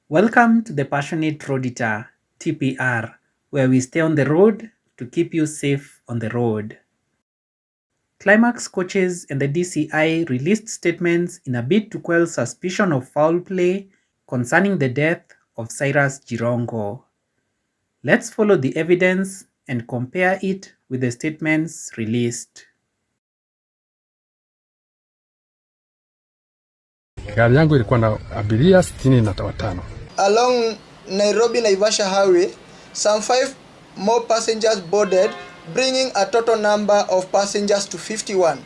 Welcome to the Passionate Roaditor, TPR, where we stay on the road to keep you safe on the road. Climax Coaches and the DCI released statements in a bid to quell suspicion of foul play concerning the death of Cyrus Jirongo. Let's follow the evidence and compare it with the statements released. Gari yangu ilikuwa na abiria 65. Along Nairobi-Naivasha highway, some 5 more passengers boarded, bringing a total number of passengers to 51.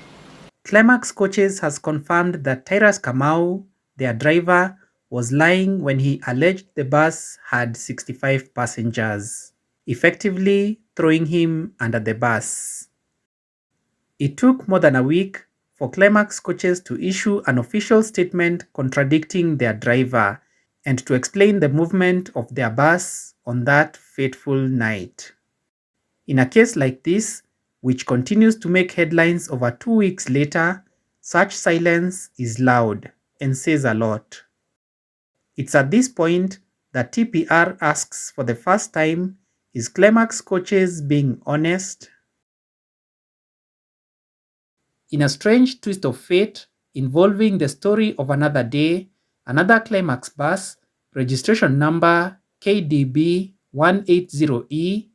Climax Coaches has confirmed that Tyrus Kamau, their driver, was lying when he alleged the bus had 65 passengers, effectively throwing him under the bus. It took more than a week for Climax Coaches to issue an official statement contradicting their driver and to explain the movement of their bus on that fateful night. In a case like this, which continues to make headlines over 2 weeks later, such silence is loud and says a lot. It's at this point that TPR asks for the first time, is Climax Coaches being honest? In a strange twist of fate involving the story of another day, another Climax bus, registration number KDB 180E,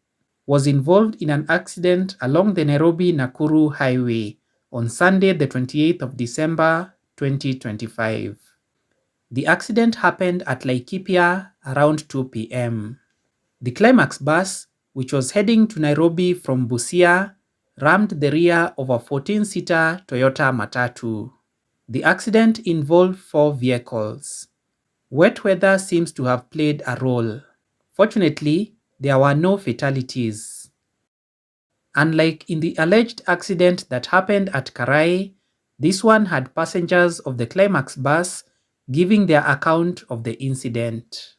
was involved in an accident along the Nairobi-Nakuru highway on Sunday the 28th of December 2025. The accident happened at Laikipia around 2 p.m. The Climax bus, which was heading to Nairobi from Busia, rammed the rear of a 14-seater Toyota Matatu. The accident involved 4 vehicles. Wet weather seems to have played a role. Fortunately, there were no fatalities. Unlike in the alleged accident that happened at Karai, this one had passengers of the Climax bus giving their account of the incident.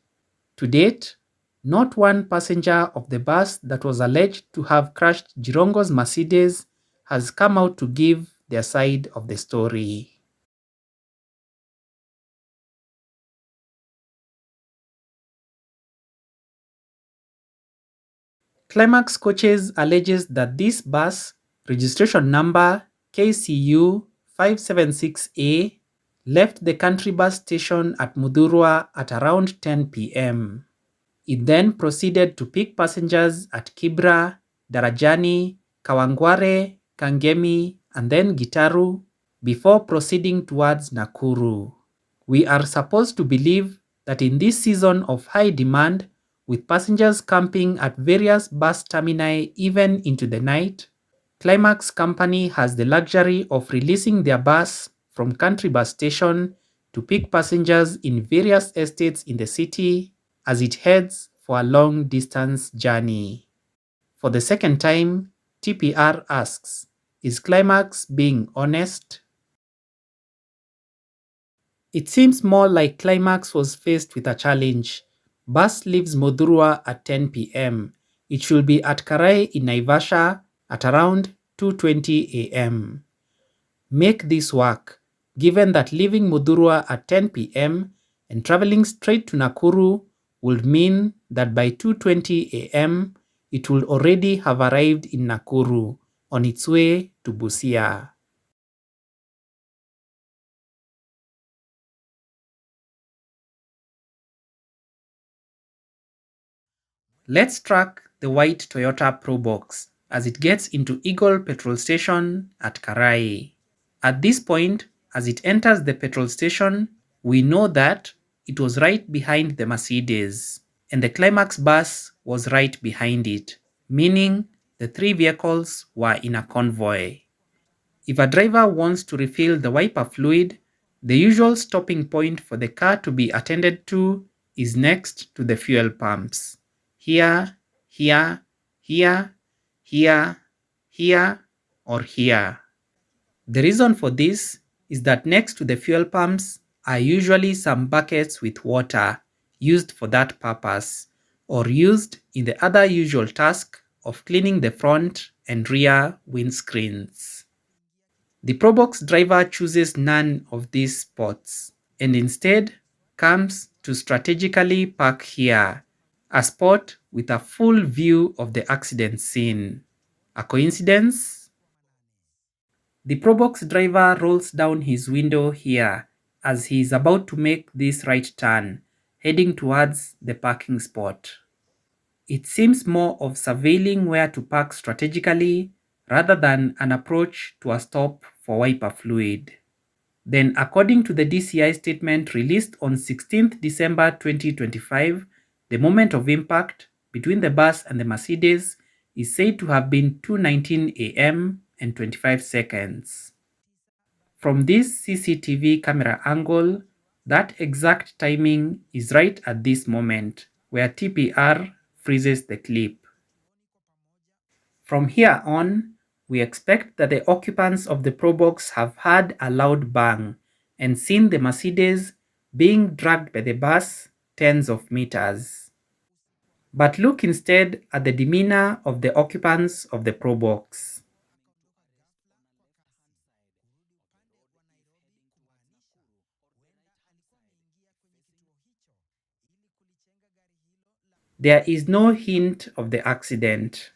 To date, not one passenger of the bus that was alleged to have crashed Jirongo's Mercedes has come out to give their side of the story. Climax Coaches alleges that this bus, registration number KCU 576A, left the country bus station at Muthurwa at around 10 p.m. It then proceeded to pick passengers at Kibra, Darajani, Kawangware, Kangemi, and then Gitaru before proceeding towards Nakuru. We are supposed to believe that in this season of high demand, with passengers camping at various bus termini even into the night, Climax Company has the luxury of releasing their bus from country bus station to pick passengers in various estates in the city as it heads for a long-distance journey. For the second time, TPR asks, is Climax being honest? It seems more like Climax was faced with a challenge. Bus leaves Muthurwa at 10 p.m. It should be at Karai in Naivasha at around 2:20 a.m. Make this work, given that leaving Muthurwa at 10 p.m. and traveling straight to Nakuru would mean that by 2:20 a.m. it would already have arrived in Nakuru on its way to Busia. Let's track the white Toyota Probox as it gets into Eagle petrol station at Karai. At this point, as it enters the petrol station, we know that it was right behind the Mercedes, and the Climax bus was right behind it, meaning the 3 vehicles were in a convoy. If a driver wants to refill the wiper fluid, the usual stopping point for the car to be attended to is next to the fuel pumps. Here, here, here, here, here, or here. The reason for this is that next to the fuel pumps are usually some buckets with water used for that purpose, or used in the other usual task of cleaning the front and rear windscreens. The Probox driver chooses none of these spots and instead comes to strategically park here, a spot with a full view of the accident scene. A coincidence? The Probox driver rolls down his window here as he is about to make this right turn, heading towards the parking spot. It seems more of surveilling where to park strategically rather than an approach to a stop for wiper fluid. Then, according to the DCI statement released on 16th December 2025, the moment of impact between the bus and the Mercedes is said to have been 2:19 a.m. and 25 seconds. From this CCTV camera angle, that exact timing is right at this moment, where TPR freezes the clip. From here on, we expect that the occupants of the Probox have heard a loud bang and seen the Mercedes being dragged by the bus tens of meters. But look instead at the demeanor of the occupants of the Probox. There is no hint of the accident.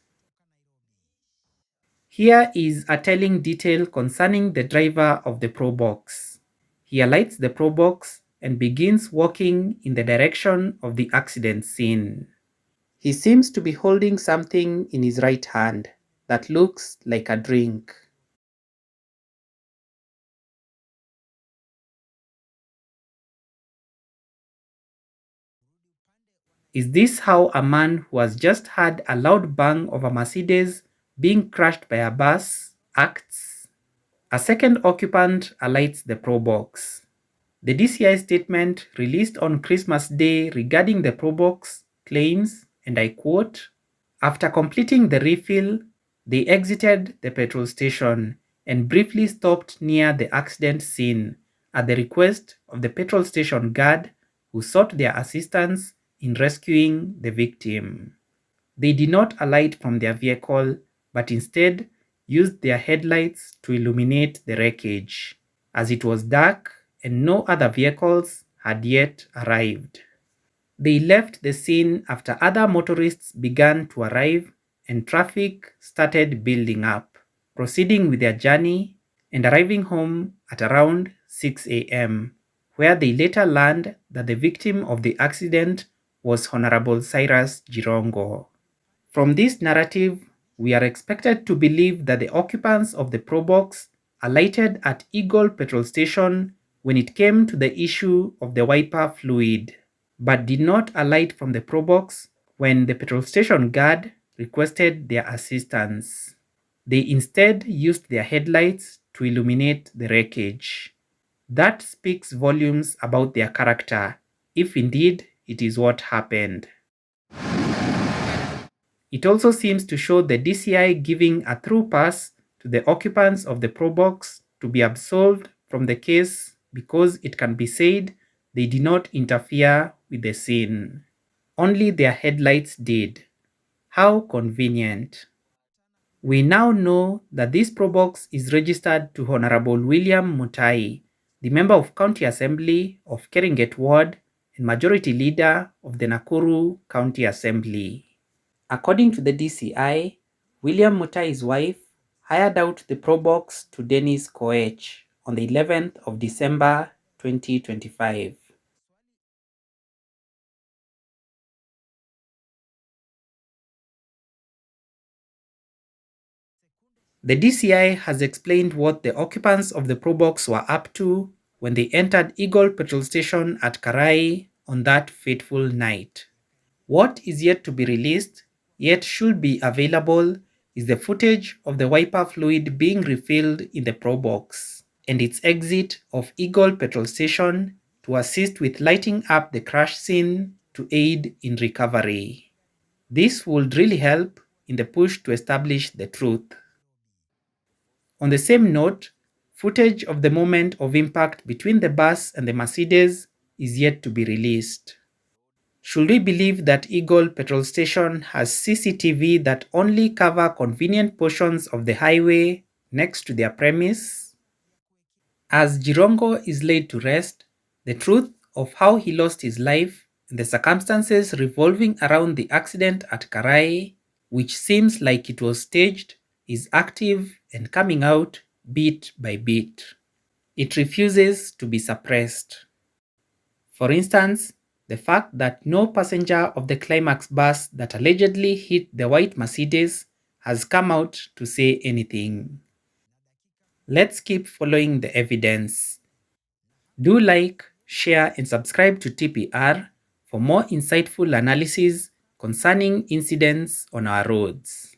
Here is a telling detail concerning the driver of the Probox. He alights the Probox and begins walking in the direction of the accident scene. He seems to be holding something in his right hand that looks like a drink. Is this how a man who has just had a loud bang of a Mercedes being crushed by a bus acts? A second occupant alights the Probox. The DCI statement released on Christmas Day regarding the Probox claims, and I quote, "After completing the refill, they exited the petrol station and briefly stopped near the accident scene at the request of the petrol station guard who sought their assistance in rescuing the victim. They did not alight from their vehicle, but instead used their headlights to illuminate the wreckage, as it was dark and no other vehicles had yet arrived. They left the scene after other motorists began to arrive and traffic started building up, proceeding with their journey and arriving home at around 6 a.m., where they later learned that the victim of the accident was Honorable Cyrus Jirongo. From this narrative, we are expected to believe that the occupants of the Probox alighted at Eagle petrol station when it came to the issue of the wiper fluid, but did not alight from the Probox when the petrol station guard requested their assistance. They instead used their headlights to illuminate the wreckage. That speaks volumes about their character, if indeed it is what happened. It also seems to show the DCI giving a through pass to the occupants of the Probox to be absolved from the case because it can be said they did not interfere with the scene. Only their headlights did. How convenient. We now know that this Probox is registered to Honorable William Mutai, the Member of County Assembly of Keringet Ward and Majority Leader of the Nakuru County Assembly. According to the DCI, William Mutai's wife hired out the Probox to Dennis Koech on the 11th of December 2025. The DCI has explained what the occupants of the Probox were up to when they entered Eagle petrol station at Karai on that fateful night. What is yet to be released, yet should be available, is the footage of the wiper fluid being refilled in the Probox and its exit of Eagle petrol station to assist with lighting up the crash scene to aid in recovery. This would really help in the push to establish the truth. On the same note, footage of the moment of impact between the bus and the Mercedes is yet to be released. Should we believe that Eagle petrol station has CCTV that only cover convenient portions of the highway next to their premise? As Jirongo is laid to rest, the truth of how he lost his life and the circumstances revolving around the accident at Karai, which seems like it was staged, is active and coming out bit by bit. It refuses to be suppressed. For instance, the fact that no passenger of the Climax bus that allegedly hit the white Mercedes has come out to say anything. Let's keep following the evidence. Do like, share, and subscribe to TPR for more insightful analysis concerning incidents on our roads.